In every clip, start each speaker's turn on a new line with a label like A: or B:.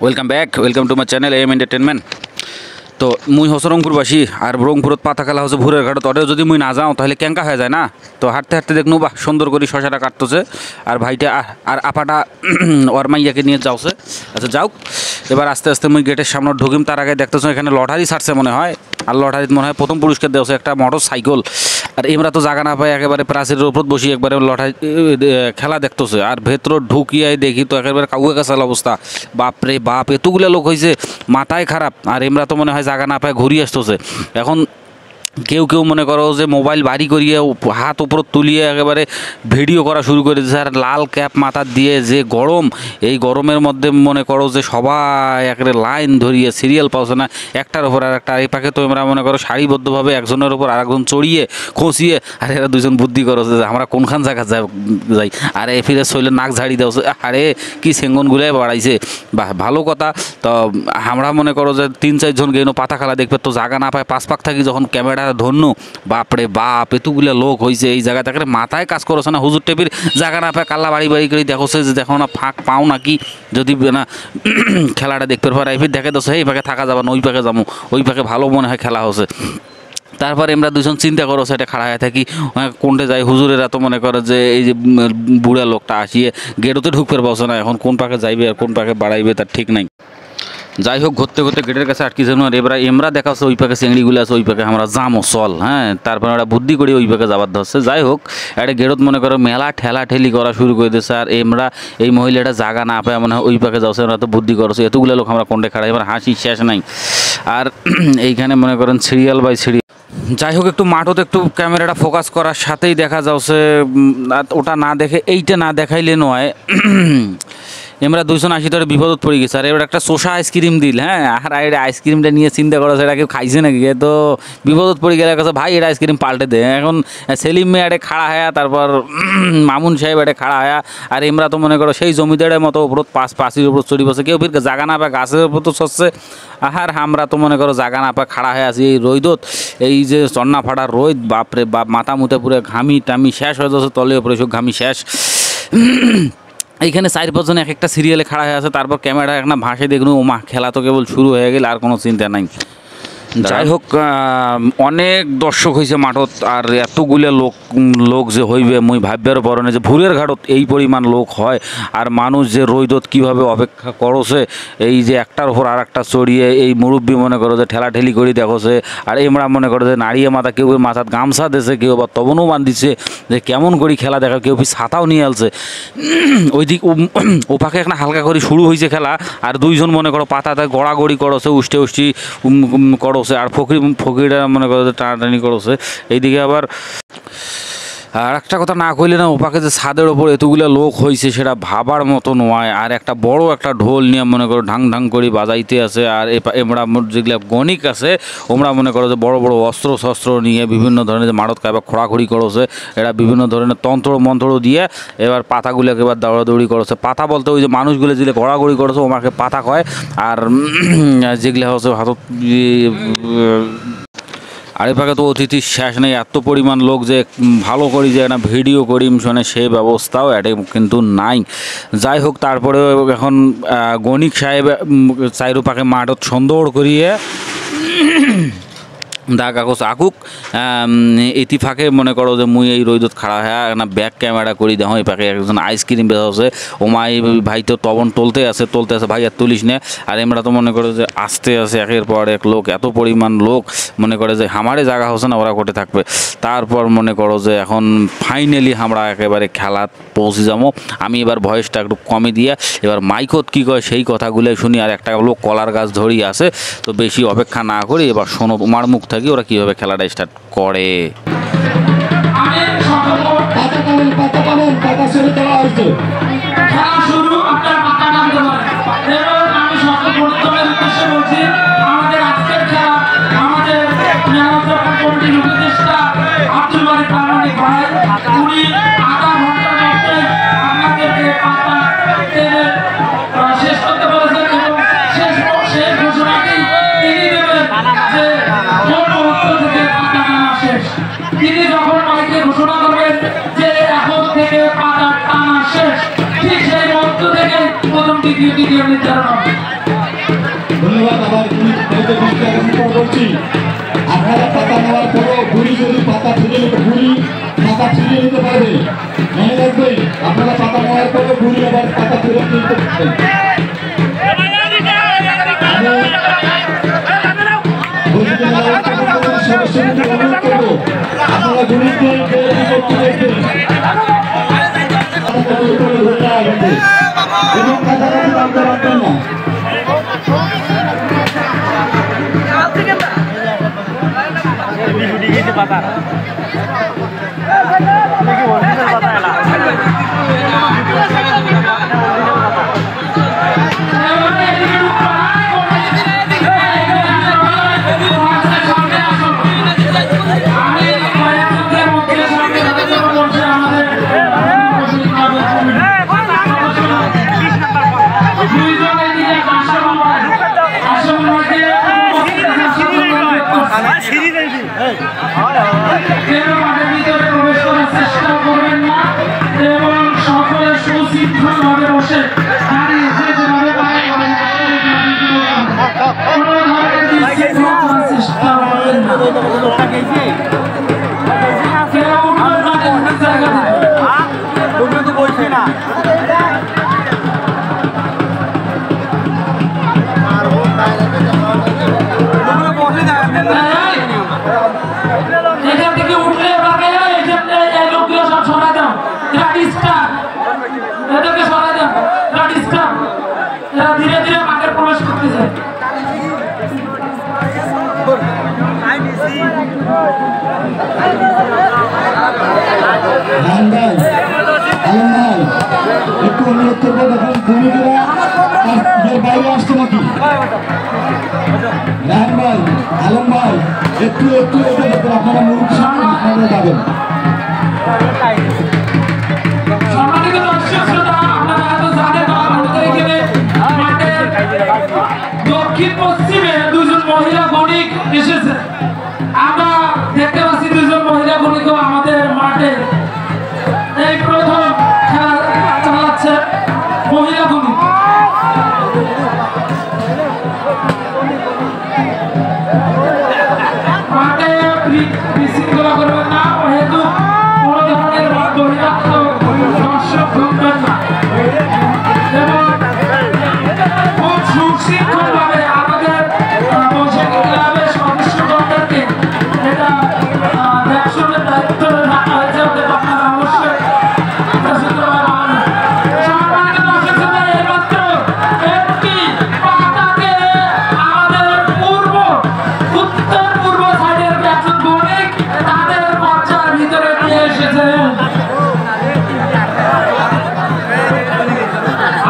A: Welcome back, welcome to my channel M entertainment. তো মুই হস রংপুরবাসী আর রংপুরত পাতা খেলা হচ্ছে ভোরের ঘাটত। অরে যদি মুই না যাও তাহলে ক্যাঙ্কা হয়ে যায় না। তো হাঁটতে হাঁটতে দেখনু বাহ সুন্দর করে শশাটা কাটতেছে আর ভাইটা আর আপাটা ওর মাইয়াকে নিয়ে যাওছে। আচ্ছা যাও, এবার আস্তে আস্তে মুই গেটের সামনে ঢুকিম। তার আগে দেখতেছ এখানে লটারি ছাড়ছে মনে হয়, আর লটারিতে মনে হয় প্রথম পুরস্কার দেওয়া একটা মোটর সাইকেল। আর এমরা তো জায়গা না পাই, একেবারে প্রাচীরের উপর বসি একবারে লটারি খেলা দেখতেছে। আর ভেতর ঢুকিয়াই দেখি তো একেবারে কাউকে কাছাল অবস্থা। বাপরে বাপ, এতগুলো লোক হয়েছে, মাথায় খারাপ। আর এমরা তো মনে হয় জায়গা না পায় ঘুরিয়ে আসতেছে। এখন কেউ কেউ মনে করো যে মোবাইল বাড়ি করিয়ে হাত উপর তুলিয়ে একেবারে ভিডিও করা শুরু করে দিয়েছে। আর লাল ক্যাপ মাথার দিয়ে যে গরম, এই গরমের মধ্যে মনে করো যে সবাই একেবারে লাইন ধরিয়ে সিরিয়াল পাওছে না একটার ওপর আর একটা। এই পাকে তো আমরা মনে করো সারিবদ্ধভাবে একজনের ওপর আরেকজন চড়িয়ে খসিয়ে, আর এরা দুজন বুদ্ধি করো যে আমরা কোনখান জায়গা যাই। আর এ ফিরে শৈলের নাক ঝাড়ি দেওয়া, আরে কি সেঙ্গনগুলাই বাড়াইছে। বাহ, ভালো কথা। তো আমরা মনে করো যে 3-4 জন গেনো পাতা খেলা দেখবে, তো জায়গা না পায় পাশ পাক থাকি যখন ক্যামেরা ধন্য। বাপরে বাপ, এতগুলো লোক হয়েছে এই জায়গা থেকে, মাথায় কাজ করছে না। হুজুর টেপির জায়গা না পায় কাল্লা বাড়ি বাড়ি করে দেখোছে যে দেখো না ফাঁক পাও নাকি, যদি না খেলাটা দেখতে পারে ফির দেখে দোষ এই পাকে থাকা যাবে না, ওই পাকে যাবো, ওই পাকে ভালো মনে হয় খেলা হচ্ছে। তারপরে আমরা দুজন চিন্তা করো সেটা খাড়া হয়ে থাকি কোনটা যাই। হুজুরেরা তো মনে করে যে এই যে বুড়া লোকটা আসিয়ে গেটতে ঢুকতে পারছে না, এখন কোন পাকে যাইবে আর কোন পাকে বাড়াইবে তার ঠিক নাই। যাই হোক, ঘুরতে ঘুরতে গেটের কাছে আটকে যাবো। আর এবার এমরা দেখাচ্ছে ওই পাকে চিংড়িগুলো আছে, ওই পাকে আমরা যামো চল। হ্যাঁ, তারপরে ওরা বুদ্ধি করে ওই পাকে যাবার ধরছে। যাই হোক, একটা গেটত মনে করো মেলা ঠেলা ঠেলি করা শুরু করে দিয়েছে। আর এমরা এই মহিলাটা জায়গা না পায় মনে হয় ওই পাকে যাচ্ছে। ওরা তো বুদ্ধি করছে, এতগুলো লোক আমরা কোনটা খাড়া, এবার হাসি শেষ নাই। আর এইখানে মনে করেন সিরিয়াল বাই সিরিয়াল। যাই হোক, একটু মাঠতে একটু ক্যামেরাটা ফোকাস করার সাথেই দেখা যাচ্ছে ওটা না দেখে এইটা না দেখাইলে নয়। আমরা 280 ধরে বিপদত পড়ে গেছে। আর এবার একটা শসা আইসক্রিম দিল। হ্যাঁ, আর এটা আইসক্রিমটা নিয়ে চিন্তা করা সেটা কেউ খাইছে নাকি, তো বিপদত পড়ে গেলে কাছে ভাই এটা আইসক্রিম পাল্টে দে। এখন সেলিম মেয়ে এটা খাড়া হয়া, তারপর মামুন সাহেব এটা খাড়া হয়া। আর আমরা তো মনে করো সেই জমিদারের মতো উপর পাঁচির উপর চড়ি বসে, কেউ ফির জাগা না পায় গাছের উপর তো সরছে। আর আমরা তো মনে করো জাগা না পায় খাড়া হয়ে আছি এই রোদত, এই যে চন্না ফাটার রোদ। বাপরে বাপ, মাথা মুথে পুরো ঘামি টামি শেষ হয়ে যাচ্ছে, তলে উপরে সব ঘামি শেষ। এইখানে 4-5 জন এক একটা সিরিয়ালে খাড়া হয়ে আছে। তারপর ক্যামেরা একটা ভাসে দেখুন, ওমা খেলা তো কেবল শুরু হয়ে গেল, আর কোনো চিন্তা নাই। যাই হোক, অনেক দর্শক হয়েছে মাঠত। আর এতগুলো লোক যে হইবে মুই ভাববার পরে না যে ভোরের ঘাটত এই পরিমাণ লোক হয়। আর মানুষ যে রোদত কীভাবে অপেক্ষা করছে, এই যে একটার ওপর আর একটা চড়িয়ে এই মুরব্বী মনে করো যে ঠেলাঠেলি করে দেখছে। আর এমরা মনে করো যে নাড়িয়ে মাথা, কেউ মাথাত গামছা দিছে, কেউ বা তবনও বান্ধিছে যে কেমন করি খেলা দেখা, কেউ ছাতাও নিয়ে আলছে। ওই দিক ও পাখে একটা হালকা করে শুরু হয়েছে খেলা। আর 2 জন মনে করো পাতাতে গড়াগড়ি করছে, উষ্টি উষ্টি করছে। আর ফকিরা মনে করো যে টানাটানি করছে। এইদিকে আবার আর একটা কথা না কইলে না, ওপাকে যে ছাদের ওপর এতগুলো লোক হয়েছে সেটা ভাবার মতো নয়। আর একটা বড় একটা ঢোল নিয়ে মনে করো ঢাং ঢাং করে বাজাইতে আছে। আর এমরা যেগুলো গণিক আছে ওমরা মনে করো যে বড় বড় অস্ত্র শস্ত্র নিয়ে বিভিন্ন ধরনের যে মারত খাবার খোঁড়াখড়ি করছে। এরা বিভিন্ন ধরনের তন্ত্র মন্ত্র দিয়ে এবার পাতাগুলোকে এবার দৌড়াদৌড়ি করছে। পাতা বলতে ওই যে মানুষগুলো যেগুলো ঘোরাঘুরি করেছে ওমাকে পাতা কয়। আর যেগুলো হচ্ছে হাতত আরে পাকে তো অতিথির শেষ নেই, এত পরিমাণ লোক যে ভালো করি যে একটা ভিডিও করি শোনে সেই ব্যবস্থাও এটা কিন্তু নাই। যাই হোক, তারপরে এখন গণিক সাহেব চাইরো পাকে মাঠত সুন্দর করিয়ে দা কাগজ আঁকুক। ইতিফাকে মনে করো যে মুই এই রোদত খাড়া হ্যাঁ না ব্যাক ক্যামেরা করি দেখো এই পাকে একজন আইসক্রিম বেরোছে। ওমাই ভাই তো তবন টলতে আছে ভাই আর তুলিস নে। আর আমরা তো মনে করো যে আসতে আছে একের পর এক লোক, এত পরিমাণ লোক মনে করে যে আমারে জায়গা হচ্ছে না, ওরা কোটে থাকবে। তারপর মনে করো যে এখন ফাইনালি আমরা একেবারে খেলাত পৌঁছে যাবো। আমি এবার ভয়েসটা একটু কমে দিয়ে এবার মাইকত কী কয় সেই কথাগুলো শুনি। আর একটা লোক কলার গাছ ধরিয়ে আছে, তো বেশি অপেক্ষা না করি এবার শোনো তোমার মুখ থেকে ওরা কিভাবে খেলাটা স্টার্ট করে।
B: তিনি যখন মাইকে ঘোষণা করবেন যে এখন থেকে পাতা টানা শেষ, ঠিক সেই মন্ত্র থেকে প্রথম দ্বিতীয় নির্ধারণ হবে।
C: ধন্যবাদ। আবার ঘুরি করছি, আপনারা পাতা নেওয়ার পরেও ঘুরি যদি পাতা ফিরে নিতে পারবে, মনে রাখবেন আপনারা পাতা নেওয়ার পরেও ঘুরি আবার পাতা ফিরে নিতে পারবেন। আপনারা ঘুরিতে এবং কাছাকাছি নামতে পারবেন না।
B: ধীরে ধীরে মাঠে প্রবেশ করতেছে।
C: একটু অনুরোধ করবো, দেখুন ভূমিকা বাইরে আসছে নাকি। রাহান ভাই, আলম ভাই, একটু এটা দেখুন, আপনারা মুরুখ সামনে আপনারা যাবেন।
B: সম্মানিত দর্শক শ্রোতা, আপনারা হয়তো জানেন না, আমাদের এখানে মাঠের দক্ষিণ পশ্চিমে দুজন মহিলা গণিক এসেছে। আমরা দেখতে পাচ্ছি দুজন মহিলা গণিকও আমাদের মাঠে এই প্রথম খেলা চালাচ্ছে মহিলা গণিক। মাঠে বিশৃঙ্খলা করবেন না, যেহেতু কোনো ধরনের বহিরাগত দর্শক ঢুকবেন না এবং খুব সুশৃঙ্খলভাবে আমাদের বৈশাখী ক্লাবের সদস্যগণদেরকে এটা দেখশনের দায়িত্ব রাখা হয়েছে। আপনারা অবশ্যই প্রসিদ্ধভাবে মানবেন। সম্মানিত দর্শক শ্রোতা, এইমাত্র একটি পাতাকে আমাদের উত্তর পূর্ব সাইডের একজন গণিক তাদের মঞ্চার ভিতরে নিয়ে এসেছেন।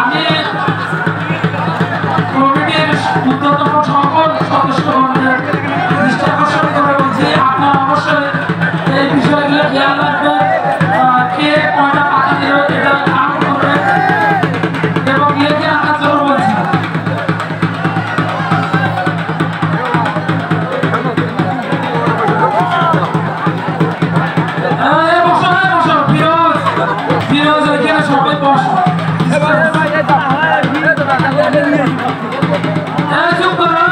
B: আমি কমিটির ঊর্ধ্বতন সকল সদস্যগণদের দৃষ্টি আকর্ষণ করে বলছি, আপনারা অবশ্যই এই বিষয়গুলো খেয়াল রাখবেন। কে কয়টা পাতা দিল এটা কাউন্ট করবেন এবং লিখে রাখার জন্য বলছি। বসো ফিরোজ ওইখানে সবাই বসো। চুপ করো।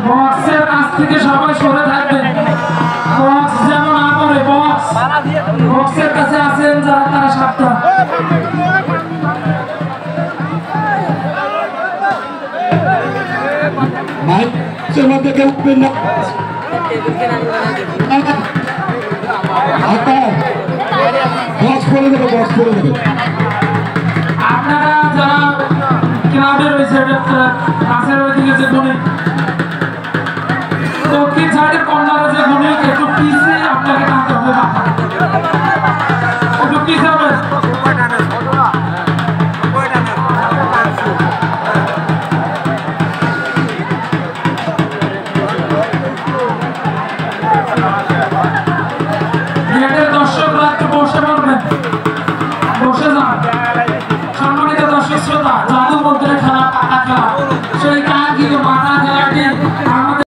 B: বক্সের কাছ থেকে সবাই সরে থাকবেন, বক্স যেন না পড়ে। বক্সের কাছে আছেন যারা তারা সাবধান।
C: মাইকের মধ্যে কেউ উঠবেন না। বক্স করে দেবে।
B: আপনারা যারা ক্লাবে রয়েছে কাছের ওইদিকে যে গণিক, দক্ষিণ সাইডের কর্নারে যে গণিক, একটু পিছিয়ে আপনাকে টানতে হবে, একটু পিছিয়ে হবে। গেটের দর্শকরা একটু বসে পড়বেন, বসে যান। সম্মানিত দর্শক শ্রোতা, জাদু মন্ত্রের খেলা, পাতা খেলা, সেই কাজ মাথা